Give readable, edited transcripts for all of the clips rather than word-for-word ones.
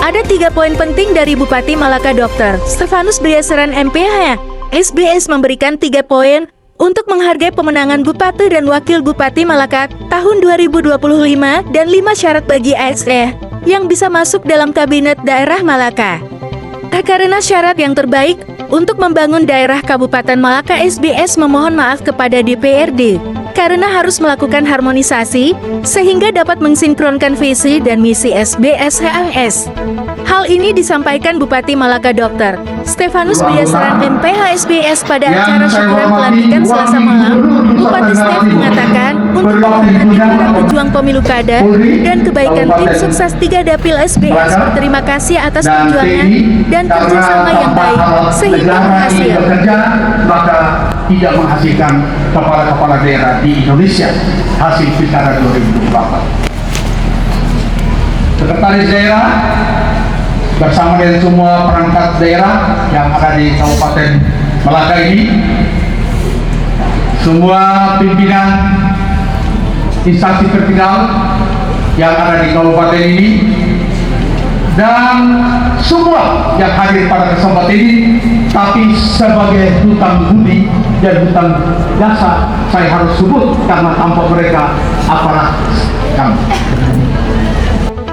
Ada 3 poin penting dari Bupati Malaka Dr. Stefanus Brieseran MPH. SBS memberikan 3 poin untuk menghargai pemenangan Bupati dan Wakil Bupati Malaka tahun 2025 dan 5 syarat bagi ASE yang bisa masuk dalam Kabinet Daerah Malaka. Karena syarat yang terbaik untuk membangun daerah Kabupaten Malaka, SBS memohon maaf kepada DPRD karena harus melakukan harmonisasi sehingga dapat mensinkronkan visi dan misi SBS HMS. Hal ini disampaikan Bupati Malaka Dr. Stefanus Brieseran MPH SBS pada acara syukuran pelantikan Selasa malam. Bupati Stef mengatakan untuk menghormati para pejuang pemilu kada dan kebaikan tim sukses 3 dapil SBS berterima kasih atas perjuangan dan kerjasama yang baik sehingga berhasil. Maka tidak menghasilkan kepala-kepala daerah di Indonesia hasil pilkada 2024. Sekretaris daerah bersama dengan semua perangkat daerah yang ada di Kabupaten Malaka ini, semua pimpinan instansi vertikal yang ada di kabupaten ini, dan semua yang hadir pada kesempatan ini, tapi sebagai hutang budi dan hutang jasa saya harus sebut karena tanpa mereka aparat kami.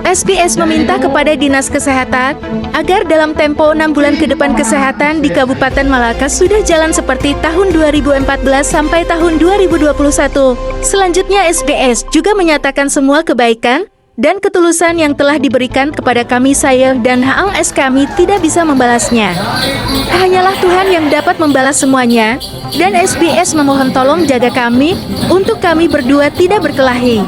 SBS meminta kepada Dinas Kesehatan agar dalam tempo 6 bulan ke depan kesehatan di Kabupaten Malaka sudah jalan seperti tahun 2014 sampai tahun 2021. Selanjutnya SBS juga menyatakan semua kebaikan dan ketulusan yang telah diberikan kepada kami, saya dan HMS kami tidak bisa membalasnya. Hanyalah Tuhan yang dapat membalas semuanya, dan SBS memohon tolong jaga kami untuk kami berdua tidak berkelahi.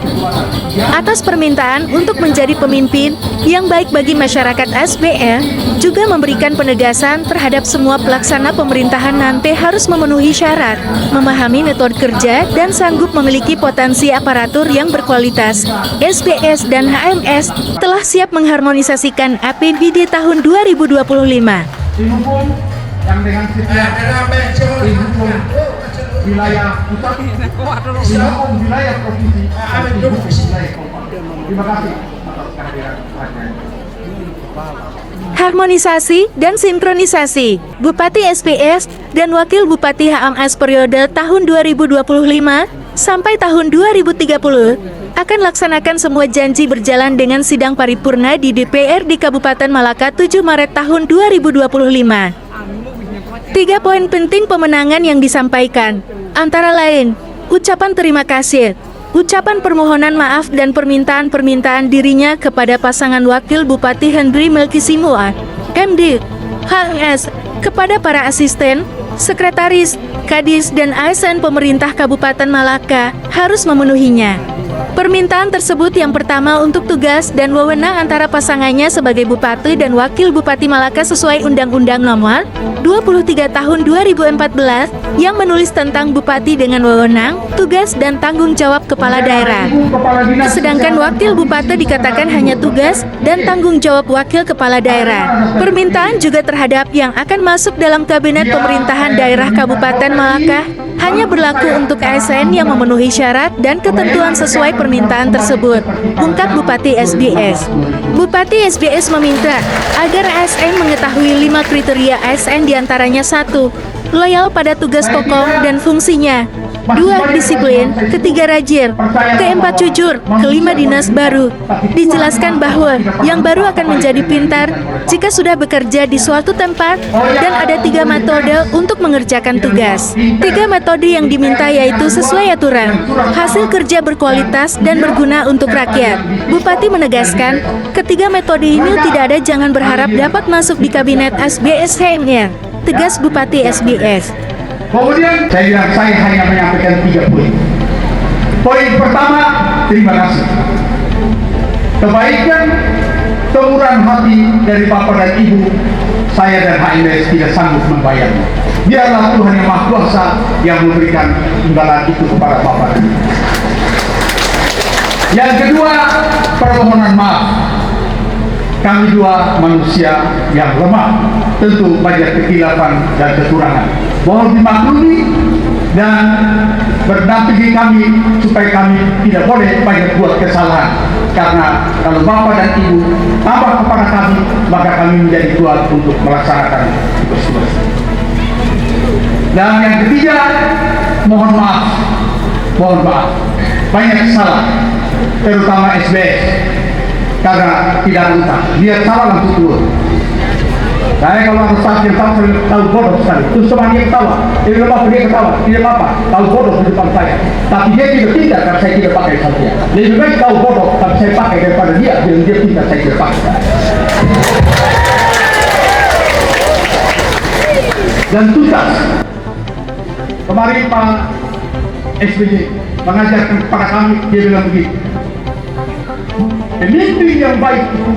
Atas permintaan untuk menjadi pemimpin yang baik bagi masyarakat, SBL juga memberikan penegasan terhadap semua pelaksana pemerintahan nanti harus memenuhi syarat, memahami metode kerja, dan sanggup memiliki potensi aparatur yang berkualitas. SBS dan HMS telah siap mengharmonisasikan APBD tahun 2025. Yang dengan wilayah pusat, wilayah provinsi, wilayah kabupaten. Terima kasih atas kehadiran. Harmonisasi dan sinkronisasi Bupati SBS dan Wakil Bupati HMS periode tahun 2025 sampai tahun 2030 akan laksanakan semua janji berjalan dengan sidang paripurna di DPR di Kabupaten Malaka 7 Maret tahun 2025. 3 poin penting pemenangan yang disampaikan, antara lain, ucapan terima kasih, ucapan permohonan maaf dan permintaan dirinya kepada pasangan Wakil Bupati Henry Melkisimua, MD, HMS, kepada para asisten, sekretaris, kadis, dan ASN pemerintah Kabupaten Malaka harus memenuhinya. Permintaan tersebut yang pertama untuk tugas dan wewenang antara pasangannya sebagai Bupati dan Wakil Bupati Malaka sesuai Undang-Undang Nomor 23 Tahun 2014 yang menulis tentang Bupati dengan wewenang, tugas, dan tanggung jawab kepala daerah. Sedangkan Wakil Bupati dikatakan hanya tugas dan tanggung jawab Wakil Kepala Daerah. Permintaan juga terhadap yang akan masuk dalam Kabinet Pemerintahan Daerah Kabupaten Malaka hanya berlaku untuk ASN yang memenuhi syarat dan ketentuan sesuai permintaan tersebut, ungkap Bupati SBS. Bupati SBS meminta agar ASN mengetahui 5 kriteria ASN diantaranya 1. Loyal pada tugas pokok dan fungsinya, 2. Disiplin, 3. Rajin, 4. Jujur, 5. Dinas baru. Dijelaskan bahwa yang baru akan menjadi pintar jika sudah bekerja di suatu tempat dan ada 3 metode untuk mengerjakan tugas. 3 metode yang diminta yaitu sesuai aturan, hasil kerja berkualitas dan berguna untuk rakyat. Bupati menegaskan, ketiga metode ini tidak ada jangan berharap dapat masuk di kabinet SBS HMR. Tegas Bupati SBS. Kemudian saya hanya menyampaikan 3 poin. Poin pertama, terima kasih. Kebaikan, kemurahan hati dari Bapak dan Ibu, saya dan HMS tidak sanggup membayarnya. Biarlah Tuhan yang Maha Kuasa yang memberikan imbalan itu kepada Bapak dan Ibu. Yang kedua, permohonan maaf. Kami dua manusia yang lemah, tentu banyak kekhilafan dan kekurangan. Mohon dimaklumi dan berdampingi kami supaya kami tidak boleh banyak buat kesalahan. Karena kalau Bapak dan Ibu tambah kepada kami, maka kami menjadi kuat untuk melaksanakan tugas-tugas. Dan yang ketiga, mohon maaf, banyak salah, terutama SBS, karena tidak entah, dia salah langsung turun. Saya kalau ada staff yang tahu bodoh sekali, terus teman dia ketawa, dia ketawa, tidak apa-apa, tahu bodoh di depan saya. Tapi dia tidak pintar karena saya tidak pakai sama dia. Lebih baik tahu bodoh, tapi saya pakai daripada dia, bilang dia pintar, saya tidak pakai. Dan tuntas, kemarin Pak SBY mengajarkan kepada kami, dia bilang begini, pemimpin yang baik itu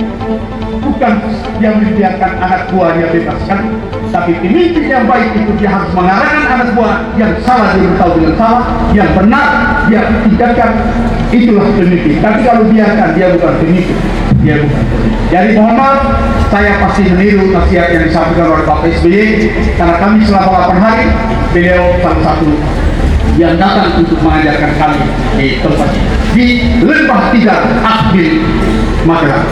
bukan yang membiarkan anak buahnya bebaskan, tapi pemimpin yang baik itu dia harus mengarahkan anak buah yang salah dia tahu dengan salah, yang benar dia tingkatkan, itulah pemimpin. Tapi kalau biarkan, dia bukan pemimpin, dia bukan. Jadi mohon maaf, saya pasti meniru nasihat yang disampaikan oleh Bapak SBY, karena kami selama 8 hari, beliau salah satu yang datang untuk mengajarkan kami di tempat ini, di Lembah Tiga Akbil Magelang.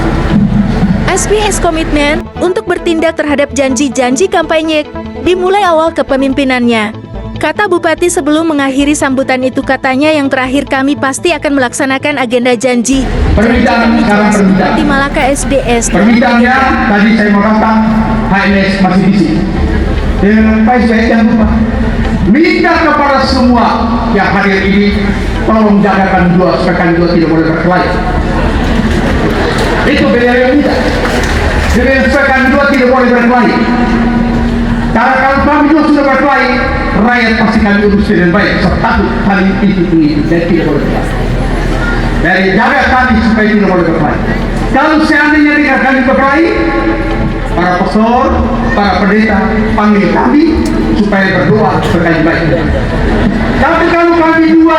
SBS komitmen untuk bertindak terhadap janji-janji kampanye dimulai awal kepemimpinannya. Kata Bupati sebelum mengakhiri sambutan itu, katanya yang terakhir kami pasti akan melaksanakan agenda janji. Bupati Malaka SDS. Permintaannya tadi saya mau kata HMS masih di sini. Dan Pak SBS yang lupa. Minta kepada semua yang hadir ini, tolong jagakan dua, sepekan dua tidak boleh berkelahi. Itu beliau yang minta. Jadi sepekan dua tidak boleh berkelahi. Karena kalau kami dua sudah berkelahi, rakyat pasti kami urus dengan baik. Satu kali itu dan tidak boleh berkelahi. Dari jaga kami supaya tidak boleh berkelahi. Kalau seandainya tidak kami berkelahi, para pastor, para pendeta panggil kami supaya berdoa berkali baik. Tapi kalau kami dua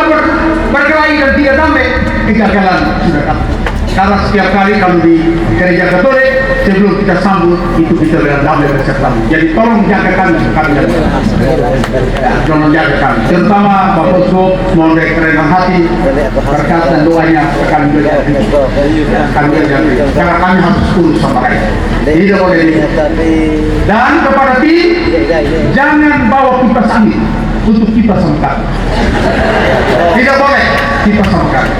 berkelahi dan tidak damai, kegagalan sudah datang. Karena setiap kali kalau di gereja Katolik, sebelum kita sambut itu kita bilang damai bersama. Jadi tolong jaga kami tolong jaga kami. Terutama Bapak Bosco, mohon kerendahan hati, berkat dan doanya kami berdoa. Karena kami harus urus sama rakyat. Tidak boleh ini. Dan kepada tim, jangan bawa kipas angin untuk kipas sama kami. Tidak boleh kipas sama kami.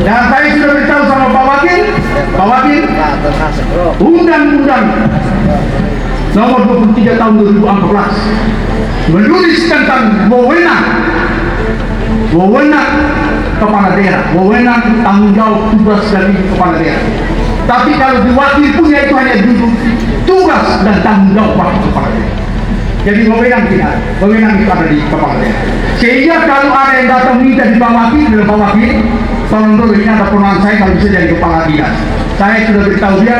Dan saya sudah beritahu sama Pak Wakil, Undang-Undang nomor 23 tahun 2014 menulis tentang wewenang kepala daerah, wewenang tanggung jawab tugas dari kepala daerah. Tapi kalau di wakil punya itu hanya duduk tugas dan tanggung jawab wakil kepala daerah. Jadi wewenang tidak, wewenang itu ada di kepala daerah. Sehingga kalau ada yang datang minta di Pak Wakil, tolong dulu, ini ada perubahan saya kalau bisa jadi kepala dinas. Saya sudah beritahu dia,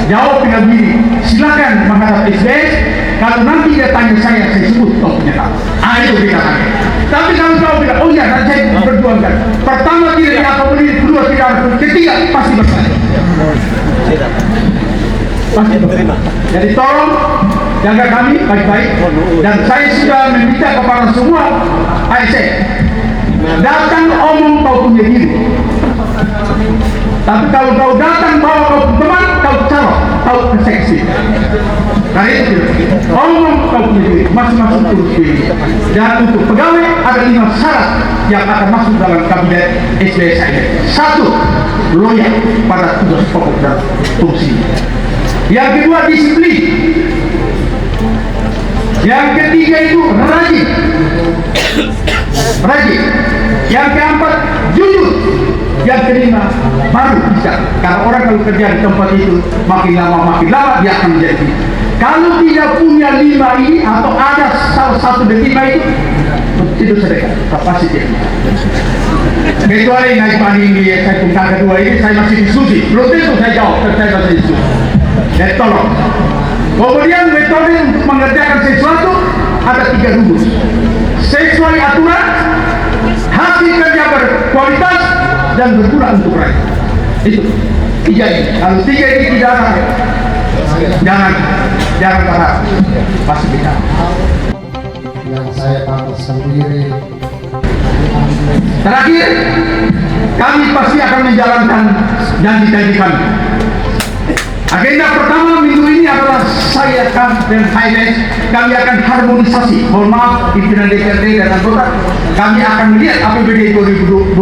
jawab dengan begini, silakan menghadap SBS. Kalau nanti dia tanya saya sebut kau punya tahu. Itu kita tanya. Tapi kalau kau bilang, oh iya, dan saya berjuangkan. Pertama tidak diakomodir, kedua tidak, ketiga pasti bertanya. Pasti berterima. Jadi tolong jaga kami baik-baik. Dan saya sudah meminta kepada semua ASN, datang omong kau punya diri. Tapi kalau kau datang bawa kau teman, kau calon, kau keseksi. Nah itu omong kau punya diri, masing-masing urus diri. Dan untuk pegawai ada 5 syarat yang akan masuk dalam kabinet SBS ini. 1, loyal pada tugas pokok dan fungsi. Yang kedua, disiplin. Yang ketiga itu rajin. Yang keempat, jujur. Yang kelima, baru bisa. Karena orang kalau kerja di tempat itu makin lama dia akan menjadi. Kalau tidak punya 5 ini atau ada salah satu dari 5 itu sedekah kapasitas. Kecuali naik paling di saya tingkat kedua ini saya masih diskusi. Belum tentu saya jawab, saya masih diskusi. Jadi tolong. Kemudian metode untuk mengerjakan sesuatu ada 3 rumus. Sesuai aturan, hasil kerja berkualitas dan berguna untuk rakyat. Itu 3 ini. Kalau 3 ini tidak ada, jangan berharap pasti kita. Yang saya pantas sendiri Terakhir, kami pasti akan menjalankan janji kami. Agenda pertama minggu ini adalah saya dan HMS, kami akan harmonisasi, mohon maaf pimpinan DPRD dan anggota, kami akan melihat APBD 2025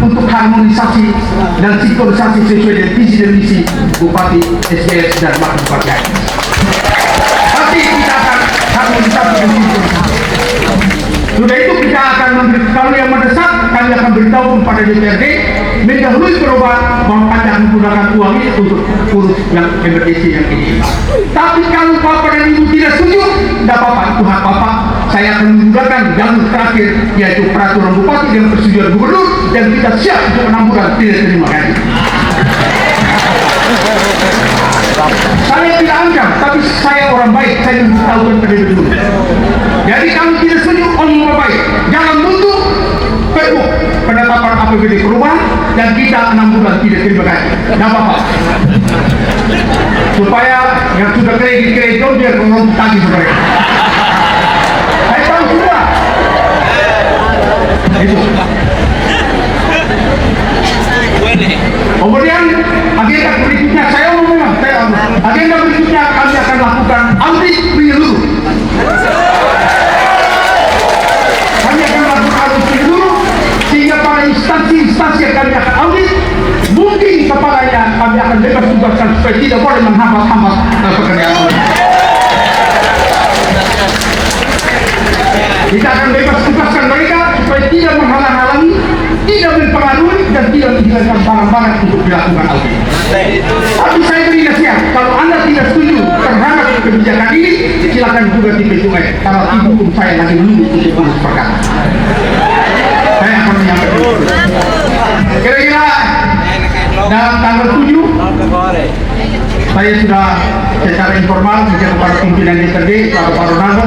untuk harmonisasi dan sinkronisasi sesuai dengan visi dan misi Bupati, SGS dan Wakil Bupati. Pasti kita akan harmonisasi dan sinkronisasi. Sudah itu kita akan kalau yang mendesak kami akan beritahu kepada DPRD mendahului perubahan bahwa kami akan menggunakan uang ini untuk urus yang emergensi yang ini. Tapi kalau Bapak dan Ibu tidak setuju, tidak apa-apa, itu hak Bapak. Saya akan menggunakan jalur terakhir yaitu peraturan Bupati dan persetujuan Gubernur dan kita siap untuk 6 bulan tidak terima gaji. Saya tidak ancam, tapi saya orang baik, saya memberitahukan pada dulu. Jadi kalau tidak setuju, orang baik, jangan mundur, penuh penetapan APBD perubahan dan kita 6 bulan tidak terima gaji. Tidak apa-apa. Supaya yang sudah kredit biar ngomong tadi mereka. Saya tahu semua. Itu. Kemudian agenda berikutnya agenda berikutnya kami akan lakukan audit menyeluruh. Kami akan melakukan audit menyeluruh sehingga para instansi yang kami akan audit mungkin kepalanya kami akan bebas tugaskan supaya tidak boleh menghambat pekerjaan. Kita akan bebas tugaskan mereka supaya tidak menghalang-halangi, tidak mempengaruhi dan tidak menjelaskan barang-barang untuk dilakukan audit. Tapi saya beri nasihat, kalau Anda tidak setuju terhadap kebijakan ini, silakan juga di Sungai. Karena ibu saya lagi menunggu untuk urus perkara. Saya akan menyampaikan. Kira-kira dalam tanggal 7, saya sudah secara informal kepada pimpinan DPRD, Pak Ronaldo,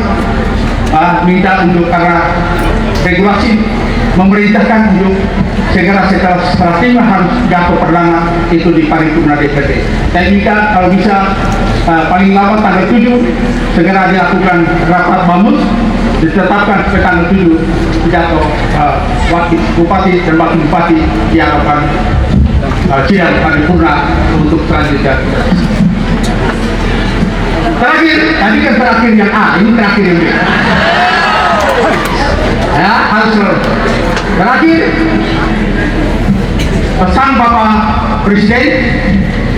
minta untuk karena regulasi memerintahkan untuk segera setelah terima harus jatuh perdana itu di paripurna DPRD. Saya minta kalau bisa paling lambat tanggal 7 segera dilakukan rapat bamus, ditetapkan ke tanggal 7 jatuh wakil bupati dan wakil bupati dilakukan sidang paripurna untuk selanjutnya. Terakhir, tadi kan terakhir yang A, ini terakhir yang B. Ya, harus terakhir pesan Bapak Presiden,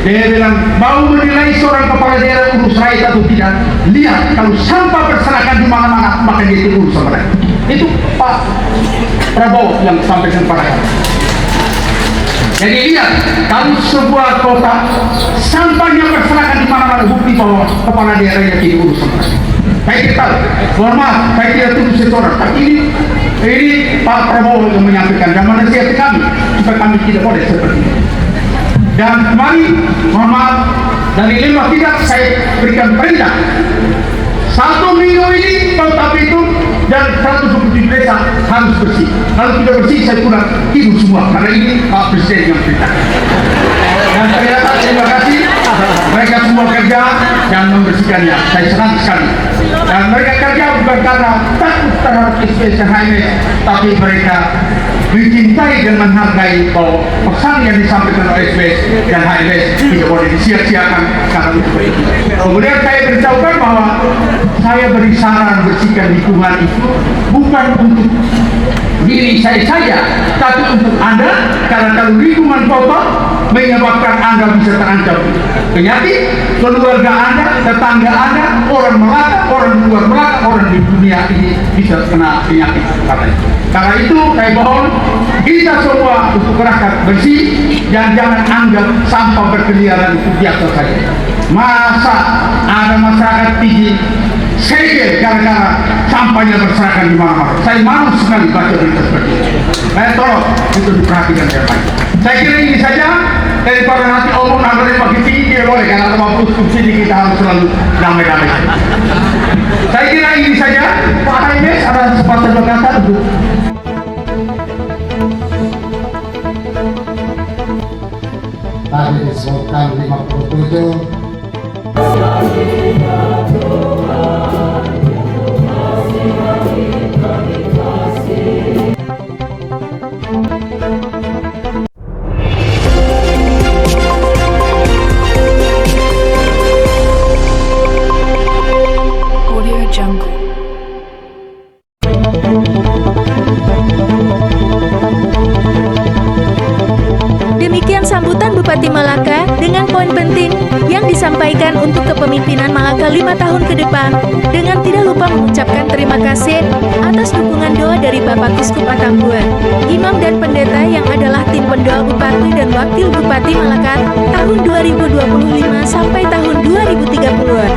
dia bilang mau menilai seorang kepala daerah urus rakyat atau tidak, lihat kalau sampah berserakan di mana-mana maka dia itu urus sama rakyat. Itu Pak Prabowo yang sampaikan kepada kami. Jadi lihat, kalau sebuah kota sampahnya berserakan di mana-mana bukti bahwa kepala daerahnya tidak urus sama rakyat. Saya tidak tahu, mohon maaf, saya tidak tuduh seseorang, tapi ini Pak Prabowo yang menyampaikan dan menasihati kami supaya kami tidak boleh seperti ini. Dan kemarin, mohon maaf, dari 5 tidak saya berikan perintah 1 minggu ini kota Bitung dan 127 desa harus bersih. Kalau tidak bersih, saya pulang tidur semua karena ini Pak Presiden yang perintah. Dan ternyata terima kasih mereka semua kerja dan membersihkannya. Saya senang sekali. Dan mereka kerja bukan karena takut terhadap SPS dan HMS, tapi mereka mencintai dan menghargai bahwa pesan yang disampaikan oleh SPS dan HMS tidak boleh disia-siakan karena itu. Kemudian saya beritahukan bahwa saya beri saran bersihkan lingkungan itu bukan untuk diri saya saja, tapi untuk Anda, karena kalau lingkungan kotor menyebabkan Anda bisa terancam penyakit, keluarga Anda, tetangga Anda, orang Melaka, orang luar Melaka, orang di dunia ini bisa kena penyakit karena itu saya mohon kita semua untuk rakyat bersih dan jangan anggap sampah berkeliaran itu biasa saja. Masa ada masyarakat tinggi segel gara-gara sampahnya berserakan di mana-mana. Saya malu sekali baca berita seperti itu. Saya tolong itu diperhatikan dengan baik. Saya kira ini saja, daripada nanti omong anggaran makin tinggi tidak boleh karena waktu subsidi kita harus selalu damai-damai. Saya kira ini saja. Pak HMS ada kesempatan berkata untuk tadi disebutkan 57 Demikian sambutan Bupati Malaka dengan poin penting yang disampaikan untuk kepemimpinan Malaka 5 tahun ke depan, dengan tidak lupa mengucapkan terima kasih atas dukungan doa dari Bapak Kuskup Atambua, Imam dan Pendeta yang adalah tim pendoa Bupati dan Wakil Bupati Malaka tahun 2025 sampai tahun 2030.